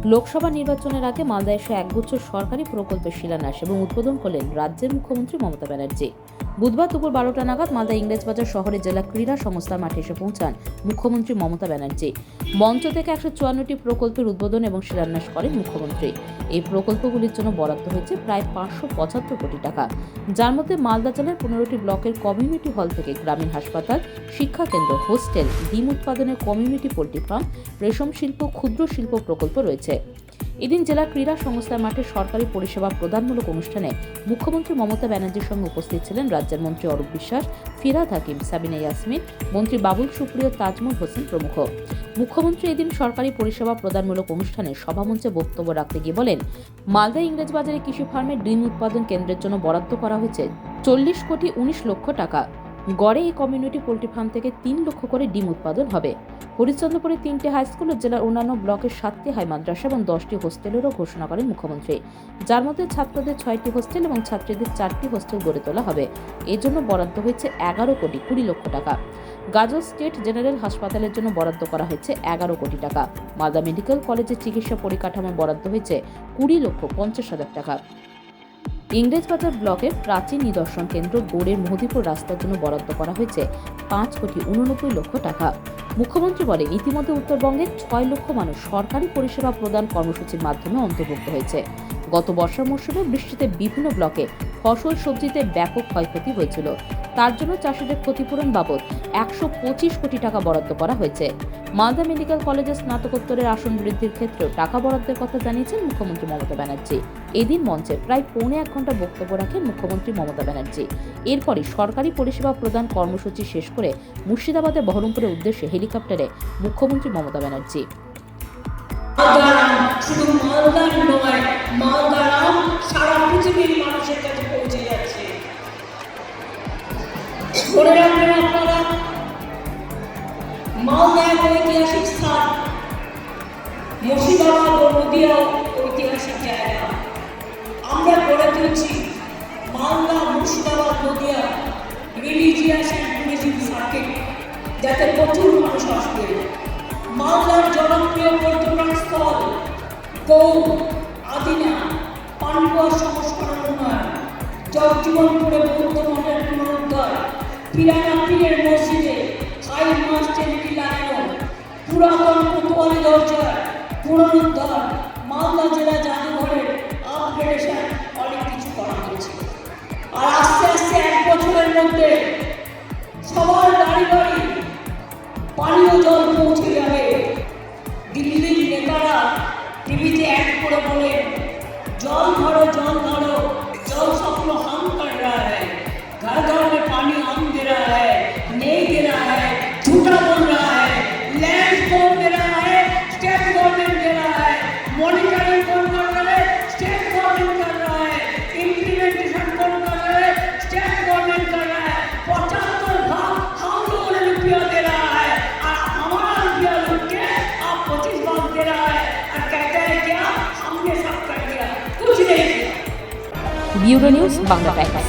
লোকসভা নির্বাচনের আগে মালদা এসে একগুচ্ছ সরকারি প্রকল্পের শিলান্যাস এবং উদ্বোধন করলেন রাজ্যের মুখ্যমন্ত্রী মমতা ব্যানার্জি। বুধবার দুপুর 12টা নাগাদ মালদা ইংরেজবাজার শহরে জেলা ক্রীড়া সংস্থার মাঠে এসে পৌঁছান মুখ্যমন্ত্রী মমতা ব্যানার্জি। মঞ্চ থেকে 154টি প্রকল্পের উদ্বোধন এবং শিলান্যাস করেন মুখ্যমন্ত্রী। এই প্রকল্পগুলির জন্য বরাদ্দ হয়েছে প্রায় 575 কোটি টাকা, যার মধ্যে মালদা জেলার 15টি ব্লকের কমিউনিটি হল থেকে গ্রামীণ হাসপাতাল, শিক্ষা কেন্দ্র, হোস্টেল, ডিম উৎপাদনের কমিউনিটি পোল্ট্রি ফার্ম, রেশম শিল্প, ক্ষুদ্র শিল্প প্রকল্প রয়েছে। এদিন জেলা ক্রীড়া সংস্থার মাঠে সরকারি পরিষেবা প্রদানমূলক অনুষ্ঠানে মুখ্যমন্ত্রী মমতা ব্যানার্জির সঙ্গে উপস্থিত ছিলেন রাজ্যের মন্ত্রী অরূপ বিশ্বাস, ফিরহাদ হাকিম, সাবিনা ইয়াসমিন, মন্ত্রী বাবুল সুপ্রিয়, তাজমুল হোসেন প্রমুখ। মুখ্যমন্ত্রী এদিন সরকারি পরিষেবা প্রদানমূলক অনুষ্ঠানে সভামঞ্চে বক্তব্য রাখতে গিয়ে বলেন, মালদা ইংরেজবাজারে কৃষি ফার্মে ডিম উৎপাদন কেন্দ্রের জন্য বরাদ্দ করা হয়েছে 40,19,00,000 টাকা। গড়ে এই কমিউনিটি পোল্ট্রি ফার্ম থেকে 3 লক্ষ করে ডিম উৎপাদন হবে। হরিশ্চন্দ্রপুরে 3টি হাই স্কুল ও জেলার অন্যান্য ব্লকের 7টি হাই মাদ্রাসা এবং 10টি হোস্টেলেরও ঘোষণা করেন মুখ্যমন্ত্রী, যার মধ্যে ছাত্রদের 6টি হোস্টেল এবং ছাত্রীদের 4টি হোস্টেল গড়ে তোলা হবে। এর জন্য বরাদ্দ হয়েছে 11,20,00,000 টাকা। গাজল স্টেট জেনারেল হাসপাতালের জন্য বরাদ্দ করা হয়েছে 11 কোটি টাকা। মালদা মেডিকেল কলেজের চিকিৎসা পরিকাঠামো বরাদ্দ হয়েছে 20,50,000 টাকা। ইংরেজবাজার ব্লকের প্রাচীন নিদর্শন কেন্দ্র গড়ের মোহদীপুর রাস্তার জন্য বরাদ্দ করা হয়েছে 5,89,00,000 টাকা। মুখ্যমন্ত্রী বলেন, ইতিমধ্যে উত্তরবঙ্গের 6 লক্ষ মানুষ সরকারি পরিষেবা প্রদান কর্মসূচির মাধ্যমে অন্তর্ভুক্ত হয়েছে। গত বর্ষা মৌসুমে বৃষ্টিতে বিভিন্ন ব্লকে ফসল সবজিতে ব্যাপক ক্ষয়ক্ষতি হয়েছিল। তার জন্য চাষিদের ক্ষতিপূরণ বাবদ 125 কোটি টাকা বরাদ্দ করা হয়েছে। মালদা মেডিকেল কলেজের স্নাতকোত্তরের আসন বৃদ্ধির ক্ষেত্রেও টাকা বরাদ্দের কথা জানিয়েছেন মুখ্যমন্ত্রী মমতা ব্যানার্জি। এদিন মঞ্চে প্রায় 1.25 ঘন্টা বক্তব্য রাখেন মুখ্যমন্ত্রী মমতা ব্যানার্জি। এরপরই সরকারি পরিষেবা প্রদান কর্মসূচি শেষ করে মুর্শিদাবাদের বহরমপুরের উদ্দেশ্যে হেলিকপ্টারে মুখ্যমন্ত্রী মমতা ব্যানার্জি। শুধু মালদার নয়, মালদার সারা পৃথিবীর মানুষের কাছে পৌঁছে যাচ্ছে। মনে রাখবেন আপনারা, মালদা এক ঐতিহাসিক স্থান, মুর্শিদাবাদ ও নদিয়াও ঐতিহাসিক জায়গা। আমরা গড়ে তুলছি Malda, Murshidabad, Nadia religious and tourism circuit, যাতে প্রচুর মানুষ আসবে। মালদার জনপ্রিয় পর্যটন স্থল গৌড়, আদিনা, পান্ডুয়া সংস্করণ উন্নয়ন, জগজীবনপুরে বৌদ্ধ মঠের পুনরুদ্ধার, পিরানা পীরের মসজিদে হাই মাস্টেরিটি লাগানো, পুরাতন কোতোয়ালি দরজার পুনরুদ্ধার, মালদা জেলা জাদুঘরের আপগ্রেডেশন, অনেক কিছু করা হয়েছে। আর আস্তে আস্তে 1 বছরের মধ্যে সবার বাড়ি বাড়ি পানীয় জল পৌঁছে যাবে। দিল্লির নেতারা টিভিতে অ্যাড করে বলে, জল ধরো, জল ধরো, জল सपनो हम कर रहा है, घर घर में पानी हम दे रहा है, नहीं दे रहा है, झूठा बोल रहा है। लैंड कौन दे रहा है? स्टेट गवर्नमेंट दे रहा है। मॉनिटरिंग कौन कर रहा है? स्टेट गवर्नमेंट कर रहा है। इम्प्लीमेंटेशन कौन कर रहा है? स्टेट गवर्नमेंट कर रहा है। 75 भाग हम लोगों ने रुपया दे रहा है, और हमारा रुपया लूट के आप 25 भाग दे रहा है, और कहते हैं क्या हमने सब कर दिया, कुछ नहीं किया। Bureau news Bangla Times.